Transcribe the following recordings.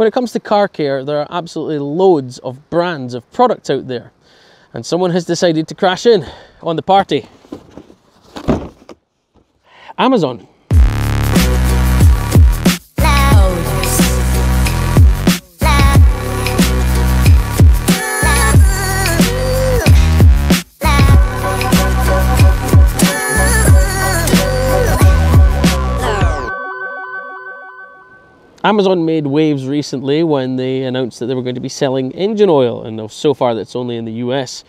When it comes to car care, there are absolutely loads of brands of products out there. And someone has decided to crash in on the party. Amazon. Amazon made waves recently when they announced that they were going to be selling engine oil, and so far that's only in the US.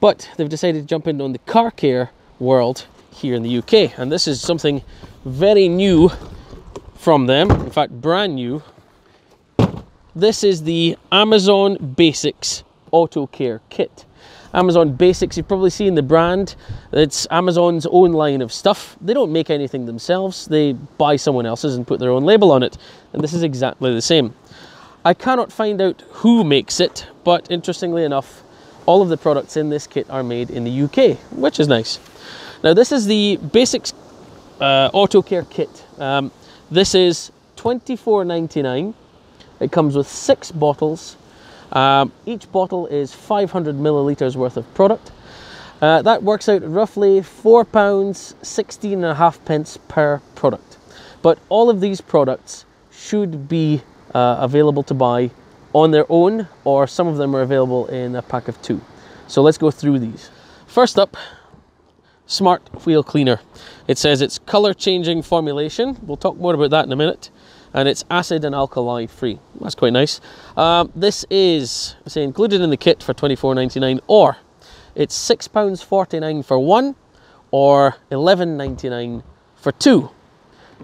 But they've decided to jump in on the car care world here in the UK, and this is something very new from them, in fact brand new. This is the Amazon Basics Auto Care Kit. Amazon Basics, you've probably seen the brand. It's Amazon's own line of stuff. They don't make anything themselves. They buy someone else's and put their own label on it. And this is exactly the same. I cannot find out who makes it, but interestingly enough, all of the products in this kit are made in the UK, which is nice. Now this is the Basics Auto Care Kit. This is $24.99. It comes with 6 bottles. Each bottle is 500 millilitres worth of product. That works out roughly £4.16.5 per product. But all of these products should be available to buy on their own, or some of them are available in a pack of 2. So let's go through these. First up, Smart Wheel Cleaner. It says it's colour changing formulation. We'll talk more about that in a minute. And it's acid and alkali free. That's quite nice. This is, say, included in the kit for $24.99, or it's £6.49 for 1, or $11.99 for 2.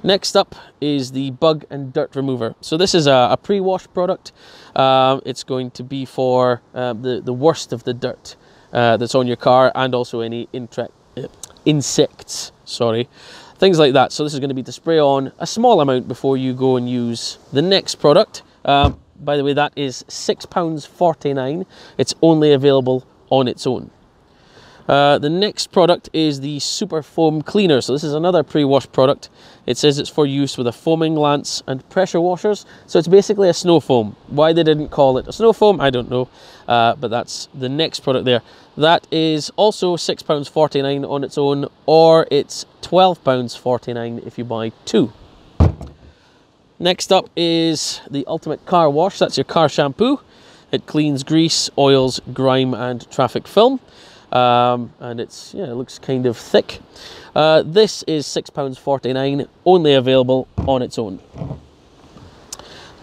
Next up is the Bug and Dirt Remover. So this is a pre-wash product. It's going to be for the worst of the dirt that's on your car, and also any insects, things like that. So this is going to be to spray on a small amount before you go and use the next product. By the way, that is £6.49. It's only available on its own. The next product is the Super Foam Cleaner. So this is another pre-wash product. It says it's for use with a foaming lance and pressure washers. So it's basically a snow foam. Why they didn't call it a snow foam, I don't know. But that's the next product there. That is also £6.49 on its own, or it's £12.49 if you buy 2. Next up is the Ultimate Car Wash. That's your car shampoo. It cleans grease, oils, grime and traffic film. And it's, it looks kind of thick. This is £6.49, only available on its own.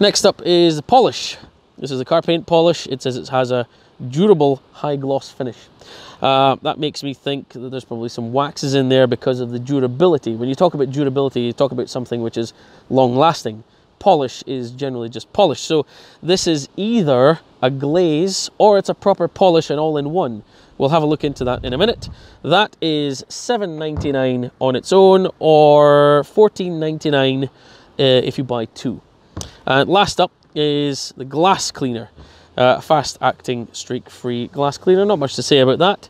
Next up is the polish. This is a car paint polish. It says it has a durable high gloss finish. That makes me think that there's probably some waxes in there because of the durability. When you talk about durability, you talk about something which is long lasting. Polish is generally just polish. So this is either a glaze or it's a proper polish and all in one. We'll have a look into that in a minute. That is $7.99 on its own, or $14.99 if you buy 2. And last up is the glass cleaner. Fast-acting, streak-free glass cleaner. Not much to say about that.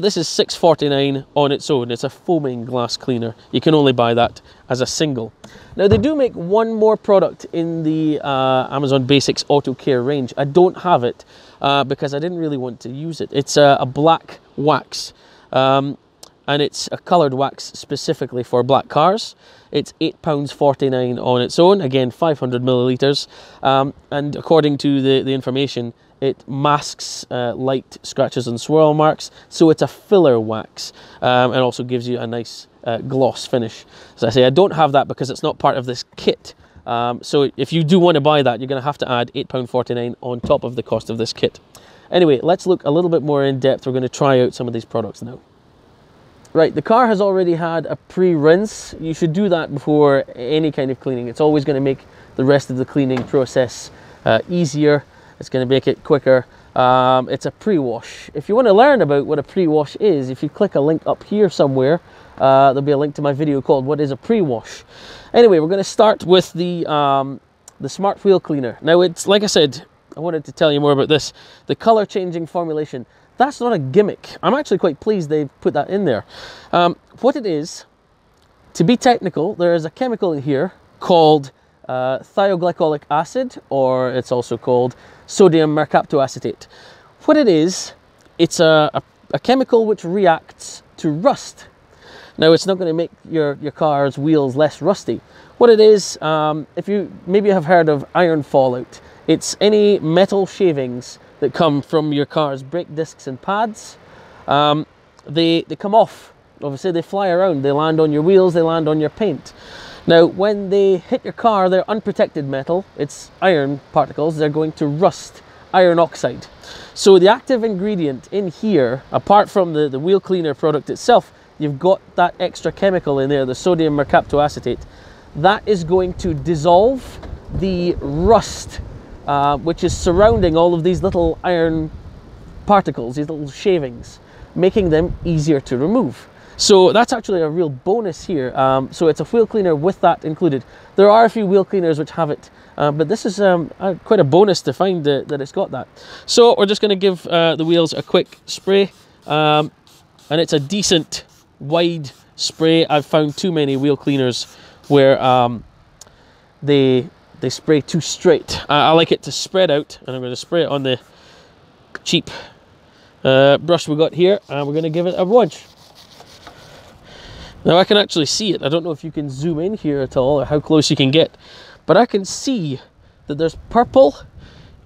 This is $6.49 on its own. It's a foaming glass cleaner. You can only buy that as a single. Now, they do make one more product in the Amazon Basics Auto Care range. I don't have it because I didn't really want to use it. It's a black wax, and it's a coloured wax specifically for black cars. It's £8.49 on its own, again 500 millilitres, and according to the information, it masks light scratches and swirl marks, so it's a filler wax, and also gives you a nice gloss finish. As I say, I don't have that because it's not part of this kit, so if you do want to buy that, you're going to have to add £8.49 on top of the cost of this kit. Anyway, let's look a little bit more in depth. We're going to try out some of these products now. Right, the car has already had a pre-rinse. You should do that before any kind of cleaning. It's always going to make the rest of the cleaning process easier. It's going to make it quicker. It's a pre-wash. If you want to learn about what a pre-wash is, if you click a link up here somewhere, there'll be a link to my video called What is a Pre-Wash? Anyway, we're going to start with the Smart Wheel Cleaner. Now, it's like I said, I wanted to tell you more about this. The color changing formulation. That's not a gimmick. I'm actually quite pleased they've put that in there. What it is, to be technical, there is a chemical in here called thioglycolic acid, or it's also called sodium mercaptoacetate. What it is, it's a chemical which reacts to rust. Now, it's not going to make your car's wheels less rusty. What it is, if you maybe have heard of iron fallout, it's any metal shavings that come from your car's brake discs and pads. They come off. Obviously, they fly around. They land on your wheels, they land on your paint. Now, when they hit your car, they're unprotected metal. It's iron particles. They're going to rust iron oxide. So the active ingredient in here, apart from the wheel cleaner product itself, you've got that extra chemical in there, the sodium mercaptoacetate. That is going to dissolve the rust which is surrounding all of these little iron particles, these little shavings, making them easier to remove. So that's actually a real bonus here. So it's a wheel cleaner with that included. There are a few wheel cleaners which have it, but this is quite a bonus to find that it's got that. So we're just going to give the wheels a quick spray, and it's a decent wide spray. I've found too many wheel cleaners where they spray too straight. I like it to spread out, and I'm going to spray it on the cheap brush we got here, and we're going to give it a wudge. Now I can actually see it. I don't know if you can zoom in here at all or how close you can get, but I can see that there's purple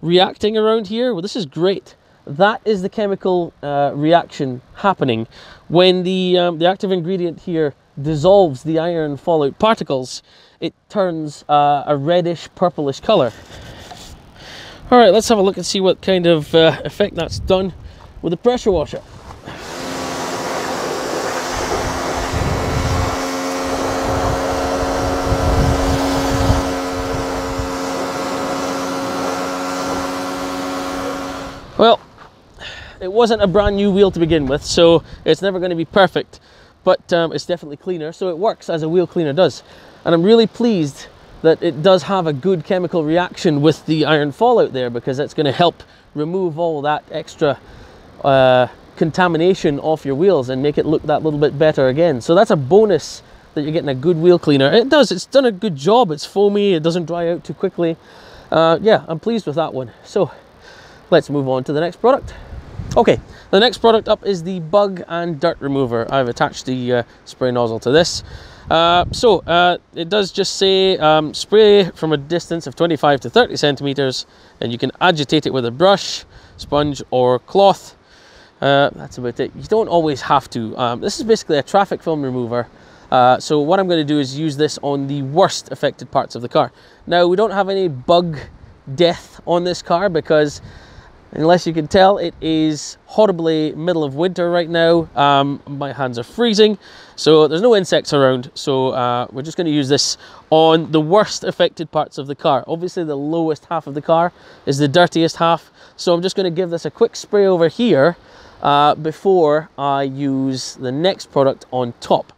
reacting around here. Well, this is great. That is the chemical reaction happening when the active ingredient here dissolves the iron fallout particles. It turns a reddish purplish color. All right, let's have a look and see what kind of effect that's done with the pressure washer. Well, it wasn't a brand new wheel to begin with, so it's never going to be perfect, but it's definitely cleaner, so it works as a wheel cleaner does. And I'm really pleased that it does have a good chemical reaction with the iron fallout there, because that's going to help remove all that extra contamination off your wheels and make it look that little bit better again. So that's a bonus that you're getting a good wheel cleaner. It's done a good job. It's foamy, it doesn't dry out too quickly. Yeah, I'm pleased with that one. So let's move on to the next product. Okay, the next product up is the bug and dirt remover. I've attached the spray nozzle to this. It does just say spray from a distance of 25 to 30 centimeters, and you can agitate it with a brush, sponge or cloth. That's about it. You don't always have to. This is basically a traffic film remover. So what I'm going to do is use this on the worst affected parts of the car. Now, we don't have any bug death on this car because, unless you can tell, it is horribly middle of winter right now. My hands are freezing, so there's no insects around. So we're just going to use this on the worst affected parts of the car. Obviously, the lowest half of the car is the dirtiest half. So I'm just going to give this a quick spray over here before I use the next product on top.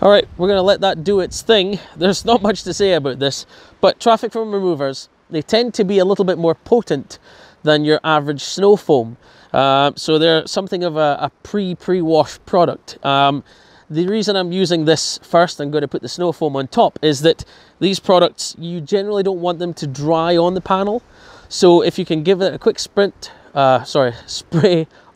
All right, we're going to let that do its thing. There's not much to say about this, but traffic foam removers, they tend to be a little bit more potent than your average snow foam. So they're something of a pre-wash product. The reason I'm using this first, I'm going to put the snow foam on top, is that these products, you generally don't want them to dry on the panel. So if you can give it a quick spray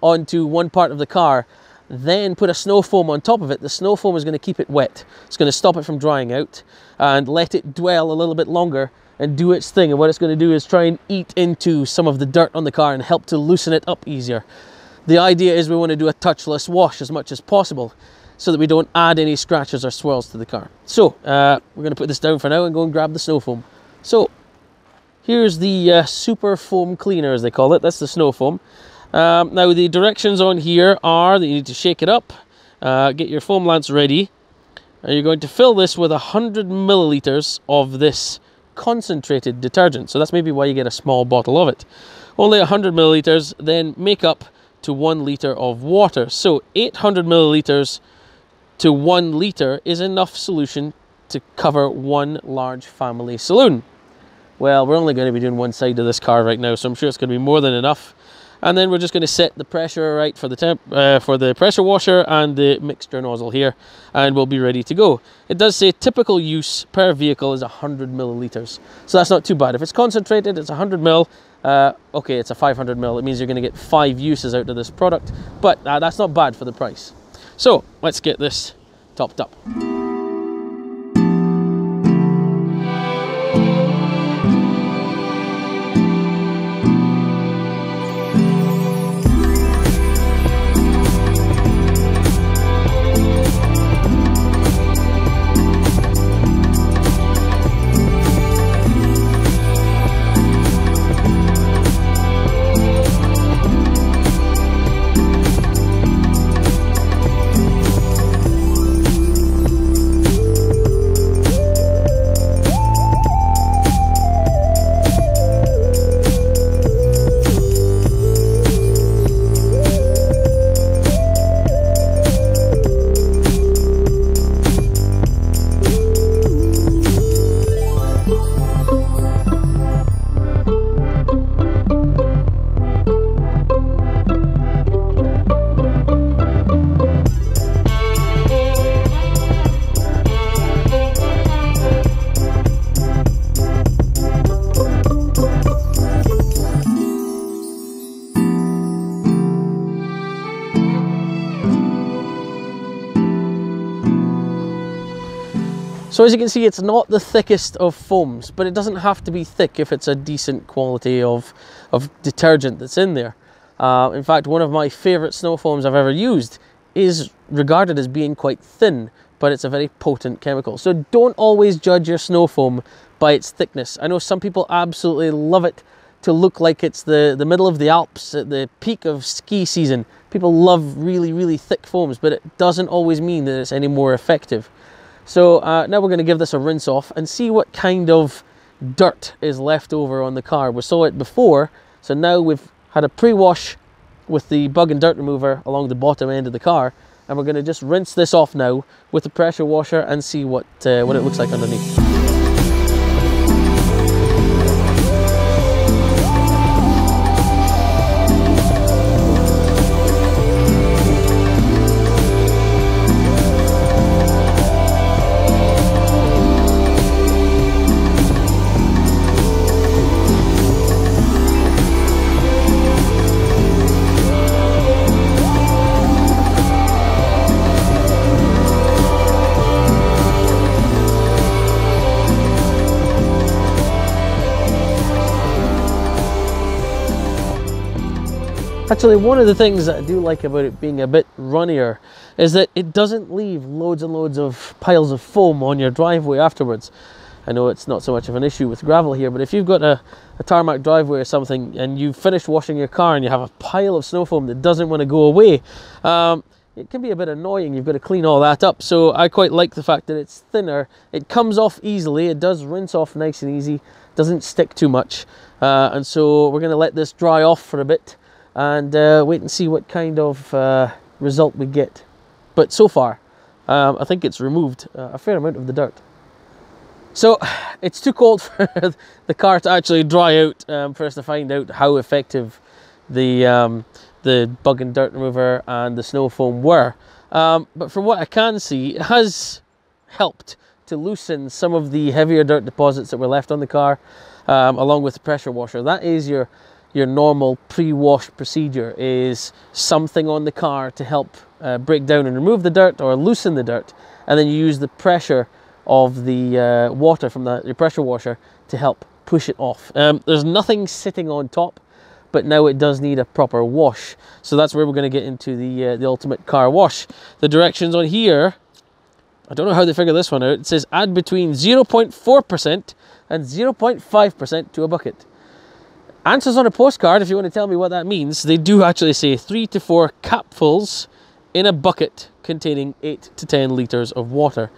onto one part of the car, then put a snow foam on top of it, the snow foam is going to keep it wet. It's going to stop it from drying out and let it dwell a little bit longer and do its thing. And what it's going to do is try and eat into some of the dirt on the car and help to loosen it up easier. The idea is we want to do a touchless wash as much as possible so that we don't add any scratches or swirls to the car. So we're going to put this down for now and go and grab the snow foam. So here's the super foam cleaner, as they call it. That's the snow foam. Now the directions on here are that you need to shake it up, get your foam lance ready, and you're going to fill this with 100 milliliters of this concentrated detergent. So that's maybe why you get a small bottle of it. Only 100 milliliters, then make up to 1 liter of water. So 800 milliliters to 1 liter is enough solution to cover one large family saloon. Well, we're only going to be doing one side of this car right now, so I'm sure it's going to be more than enough. And then we're just going to set the pressure right for the pressure washer and the mixture nozzle here, and we'll be ready to go. It does say typical use per vehicle is 100 milliliters, so that's not too bad. If it's concentrated, it's 100 mil. Okay, it's a 500 mil. It means you're going to get 5 uses out of this product, but that's not bad for the price. So let's get this topped up. So as you can see, it's not the thickest of foams, but it doesn't have to be thick if it's a decent quality of detergent that's in there. In fact, one of my favorite snow foams I've ever used is regarded as being quite thin, but it's a very potent chemical. So don't always judge your snow foam by its thickness. I know some people absolutely love it to look like it's the middle of the Alps at the peak of ski season. People love really, really thick foams, but it doesn't always mean that it's any more effective. So now we're going to give this a rinse off and see what kind of dirt is left over on the car. We saw it before, so now we've had a pre-wash with the bug and dirt remover along the bottom end of the car, and we're going to just rinse this off now with the pressure washer and see what it looks like underneath. Actually, one of the things that I do like about it being a bit runnier is that it doesn't leave loads and loads of piles of foam on your driveway afterwards. I know it's not so much of an issue with gravel here, but if you've got a tarmac driveway or something and you've finished washing your car and you have a pile of snow foam that doesn't want to go away, it can be a bit annoying. You've got to clean all that up. So I quite like the fact that it's thinner. It comes off easily. It does rinse off nice and easy. Doesn't stick too much. And so we're going to let this dry off for a bit and wait and see what kind of result we get. But so far, I think it's removed a fair amount of the dirt. So it's too cold for the car to actually dry out for us to find out how effective the bug and dirt remover and the snow foam were. But from what I can see, it has helped to loosen some of the heavier dirt deposits that were left on the car, along with the pressure washer. That is your normal pre-wash procedure, is something on the car to help break down and remove the dirt or loosen the dirt, and then you use the pressure of the water from your pressure washer to help push it off. There's nothing sitting on top, but now it does need a proper wash. So that's where we're going to get into the ultimate car wash. The directions on here, I don't know how they figure this one out. It says add between 0.4% and 0.5% to a bucket. Answers on a postcard, if you want to tell me what that means. They do actually say 3 to 4 capfuls in a bucket containing 8 to 10 litres of water.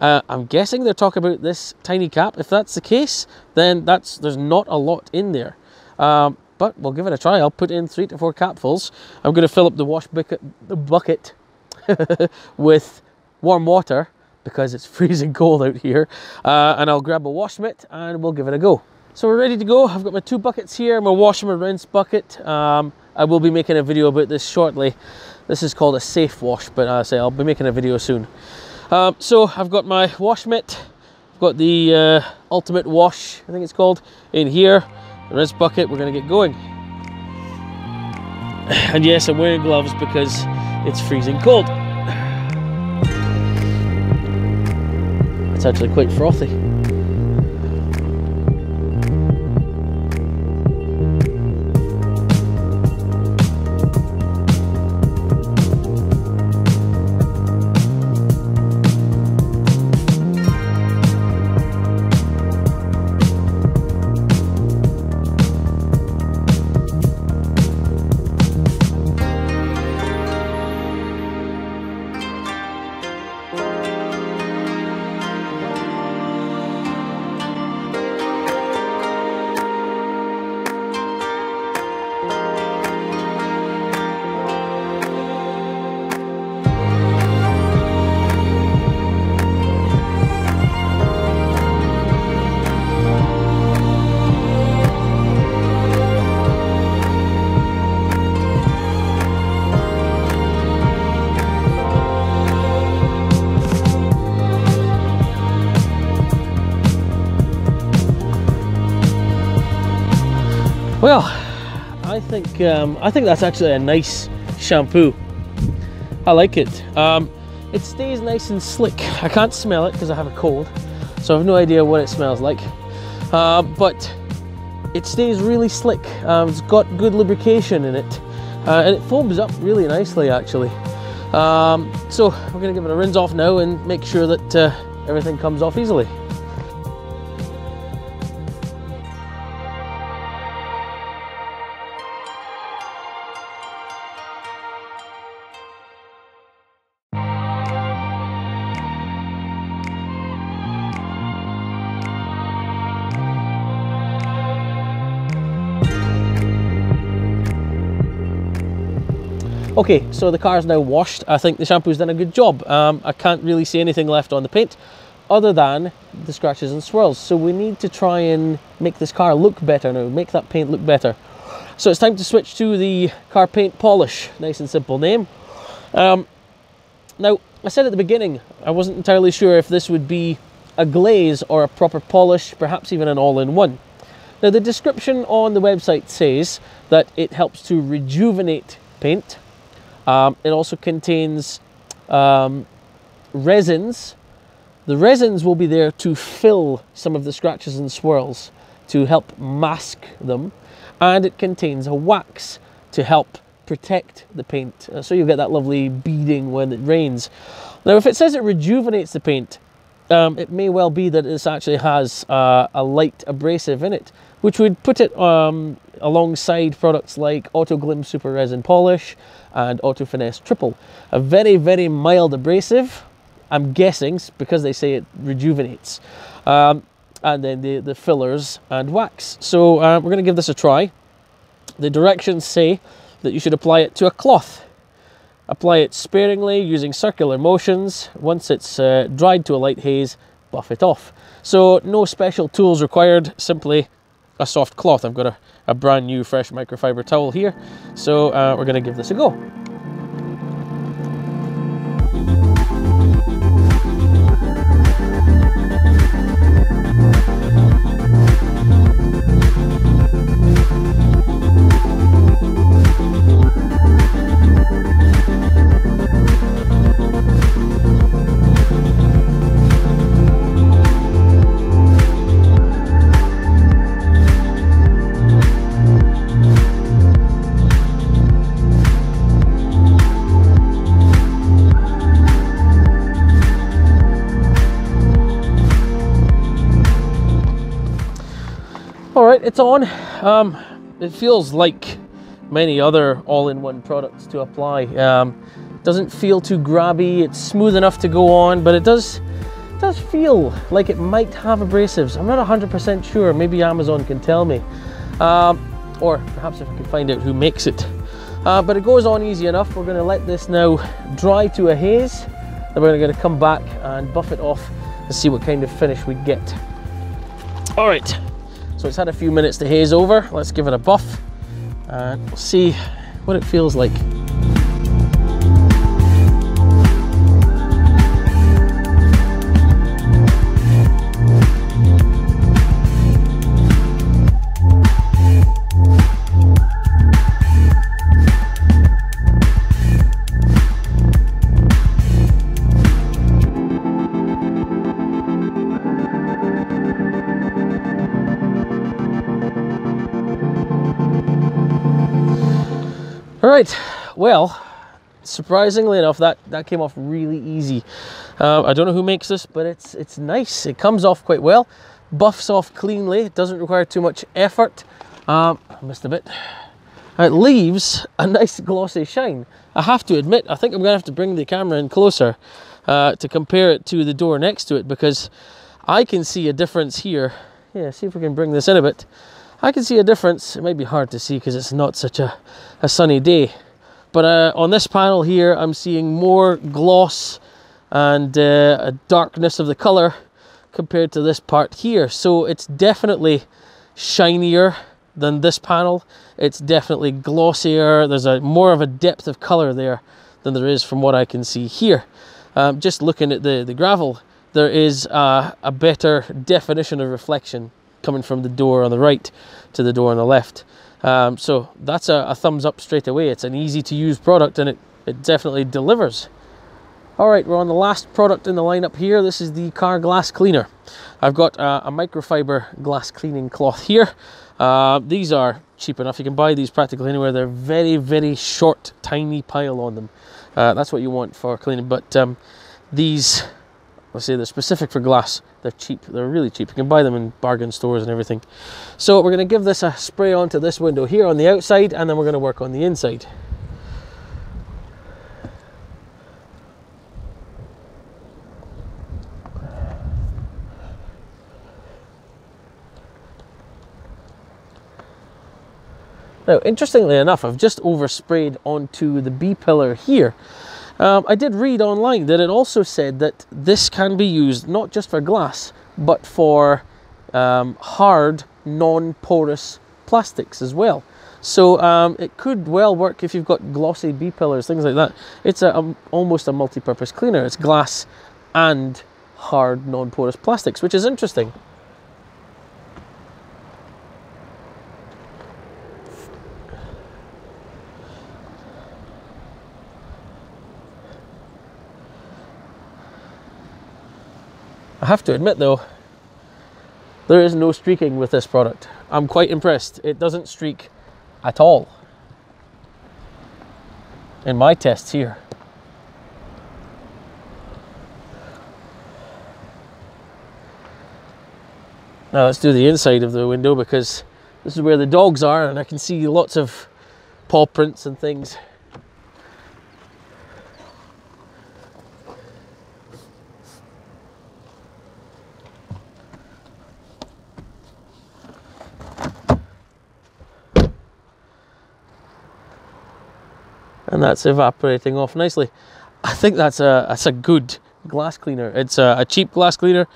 I'm guessing they're talking about this tiny cap. If that's the case, then there's not a lot in there. But we'll give it a try. I'll put in 3 to 4 capfuls. I'm going to fill up the bucket with warm water because it's freezing cold out here. And I'll grab a wash mitt and we'll give it a go. So we're ready to go. I've got my 2 buckets here, my wash and my rinse bucket. I will be making a video about this shortly. This is called a safe wash, but as I say, I'll be making a video soon. So I've got my wash mitt, I've got the ultimate wash, I think it's called, in here. The rinse bucket, we're going to get going. And yes, I'm wearing gloves because it's freezing cold. It's actually quite frothy. Well, I think that's actually a nice shampoo. I like it. It stays nice and slick. I can't smell it because I have a cold, so I have no idea what it smells like. But it stays really slick. It's got good lubrication in it, and it foams up really nicely actually. So we're going to give it a rinse off now and make sure that everything comes off easily. Okay, so the car's now washed. I think the shampoo's done a good job. I can't really see anything left on the paint other than the scratches and swirls. So we need to try and make this car look better now, make that paint look better. So it's time to switch to the car paint polish. Nice and simple name. Now, I said at the beginning, I wasn't entirely sure if this would be a glaze or a proper polish, perhaps even an all-in-one. Now, the description on the website says that it helps to rejuvenate paint. It also contains resins. The resins will be there to fill some of the scratches and swirls to help mask them, and it contains a wax to help protect the paint, so you get that lovely beading when it rains. Now, if it says it rejuvenates the paint, it may well be that this actually has a light abrasive in it, which would put it alongside products like Auto Glim Super Resin Polish and Auto Finesse Triple. A very, very mild abrasive, I'm guessing, because they say it rejuvenates. And then the fillers and wax. So we're going to give this a try. The directions say that you should apply it to a cloth. Apply it sparingly using circular motions. Once it's dried to a light haze, buff it off. So no special tools required, simply a soft cloth. I've got a brand new fresh microfiber towel here, so we're going to give this a go. Alright, it's on. It feels like many other all-in-one products to apply. Doesn't feel too grabby, it's smooth enough to go on, but it does feel like it might have abrasives. I'm not 100% sure, maybe Amazon can tell me. Or perhaps if I can find out who makes it. But it goes on easy enough. We're going to let this now dry to a haze. Then we're going to come back and buff it off and see what kind of finish we get. Alright. So it's had a few minutes to haze over. Let's give it a buff and we'll see what it feels like. Alright, well, surprisingly enough, that came off really easy. I don't know who makes this, but it's nice. It comes off quite well, buffs off cleanly, it doesn't require too much effort. I missed a bit. It leaves a nice glossy shine. I have to admit, I think I'm going to have to bring the camera in closer to compare it to the door next to it, because I can see a difference here. Yeah, see if we can bring this in a bit. I can see a difference. It might be hard to see because it's not such a sunny day. But on this panel here, I'm seeing more gloss and a darkness of the color compared to this part here. So it's definitely shinier than this panel. It's definitely glossier. There's more of a depth of color there than there is from what I can see here. Just looking at the gravel, there is a better definition of reflection coming from the door on the right to the door on the left. So that's a thumbs up straight away. It's an easy to use product, and it definitely delivers. All right, we're on the last product in the lineup here. This is the car glass cleaner. I've got a microfiber glass cleaning cloth here. These are cheap enough. You can buy these practically anywhere. They're very, very short, tiny pile on them. That's what you want for cleaning. But these, let's say they're specific for glass. They're cheap. They're really cheap. You can buy them in bargain stores and everything. So we're going to give this a spray onto this window here on the outside, and then we're going to work on the inside. Now, interestingly enough, I've just oversprayed onto the B-pillar here. I did read online that it also said that this can be used not just for glass, but for hard, non-porous plastics as well. So it could well work if you've got glossy B-pillars, things like that. It's almost a multi-purpose cleaner. It's glass and hard, non-porous plastics, which is interesting. I have to admit though, there is no streaking with this product. I'm quite impressed. It doesn't streak at all in my tests here. Now let's do the inside of the window, because this is where the dogs are and I can see lots of paw prints and things. And that's evaporating off nicely. I think that's a good glass cleaner. It's a cheap glass cleaner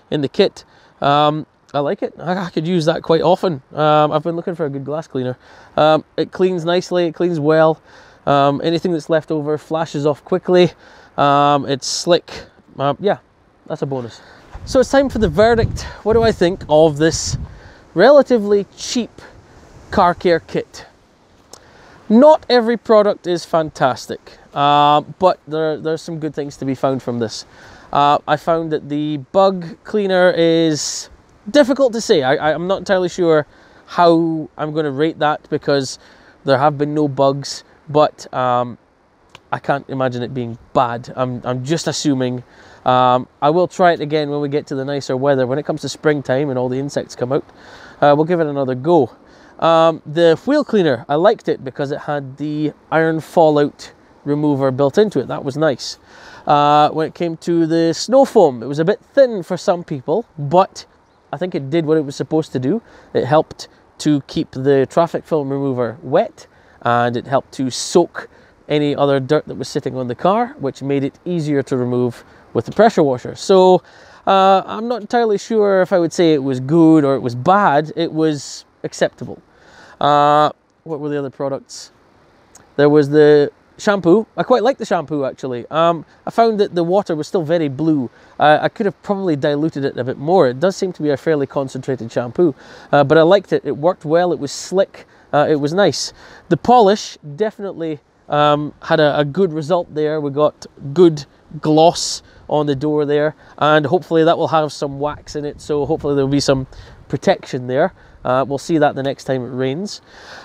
in the kit. I like it. I could use that quite often. I've been looking for a good glass cleaner. It cleans nicely, it cleans well. Anything that's left over flashes off quickly. It's slick. Yeah, that's a bonus. So it's time for the verdict. What do I think of this relatively cheap car care kit? Not every product is fantastic, but there's some good things to be found from this. I found that the bug cleaner is difficult to say. I'm not entirely sure how I'm going to rate that, because there have been no bugs, but I can't imagine it being bad. I'm just assuming. I will try it again when we get to the nicer weather. When it comes to springtime and all the insects come out, we'll give it another go. The wheel cleaner, I liked it because it had the iron fallout remover built into it. That was nice. When it came to the snow foam, it was a bit thin for some people, but I think it did what it was supposed to do. It helped to keep the traffic film remover wet, and it helped to soak any other dirt that was sitting on the car, which made it easier to remove with the pressure washer. So I'm not entirely sure if I would say it was good or it was bad. It was acceptable. What were the other products? There was the shampoo. I quite like the shampoo, actually. I found that the water was still very blue. I could have probably diluted it a bit more. It does seem to be a fairly concentrated shampoo, but I liked it. It worked well. It was slick. It was nice. The polish definitely had a good result there. We got good gloss on the door there, and hopefully that will have some wax in it, so hopefully there will be some protection there. We'll see that the next time it rains.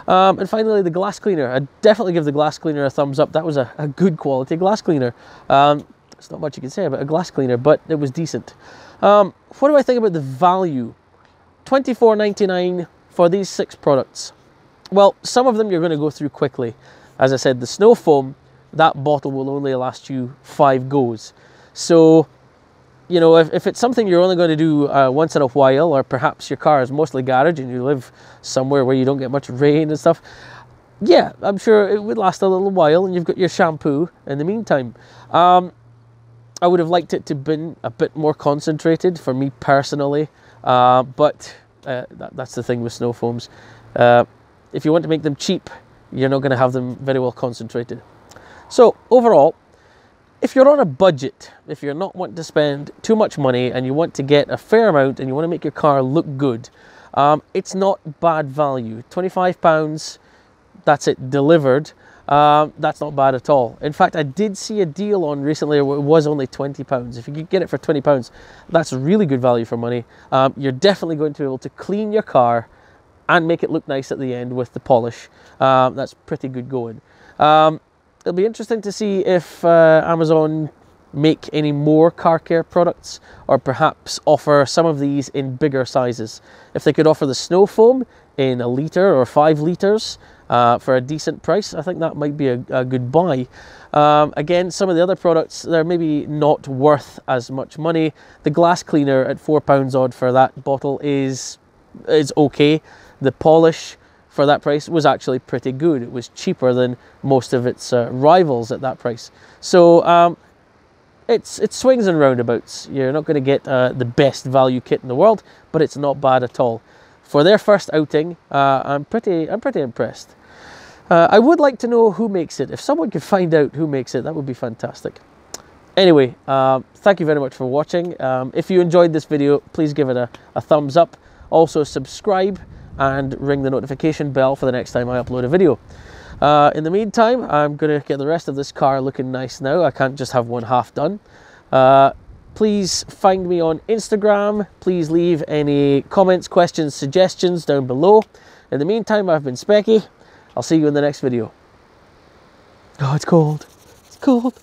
And finally, the glass cleaner. I'd definitely give the glass cleaner a thumbs up. That was a good quality glass cleaner. There's not much you can say about a glass cleaner, but it was decent. What do I think about the value? $24.99 for these 6 products. Well, some of them you're going to go through quickly. As I said, the snow foam, that bottle will only last you 5 goes. So, you know, if it's something you're only going to do once in a while, or perhaps your car is mostly garage and you live somewhere where you don't get much rain and stuff, yeah, I'm sure it would last a little while, and you've got your shampoo in the meantime. I would have liked it to have been a bit more concentrated for me personally, but that's the thing with snow foams. If you want to make them cheap, you're not going to have them very well concentrated. So overall, if you're on a budget, if you're not wanting to spend too much money and you want to get a fair amount and you want to make your car look good, it's not bad value. £25, that's it delivered. That's not bad at all. In fact, I did see a deal on recently where it was only £20. If you could get it for £20, that's really good value for money. You're definitely going to be able to clean your car and make it look nice at the end with the polish. That's pretty good going. It'll be interesting to see if Amazon make any more car care products, or perhaps offer some of these in bigger sizes. If they could offer the snow foam in 1 litre or 5 litres for a decent price, I think that might be a good buy. Again, some of the other products, they're maybe not worth as much money. The glass cleaner at £4 odd for that bottle is okay. The polish for that price was actually pretty good. It was cheaper than most of its rivals at that price. So it swings and roundabouts. You're not going to get the best value kit in the world, but it's not bad at all. For their first outing, I'm pretty impressed. I would like to know who makes it. If someone could find out who makes it, that would be fantastic. Anyway, thank you very much for watching. If you enjoyed this video, please give it a thumbs up. Also subscribe and ring the notification bell for the next time I upload a video. In the meantime, I'm going to get the rest of this car looking nice now. I can't just have one half done. Please find me on Instagram. Please leave any comments, questions, suggestions down below. In the meantime, I've been Specky. I'll see you in the next video. Oh, it's cold. It's cold.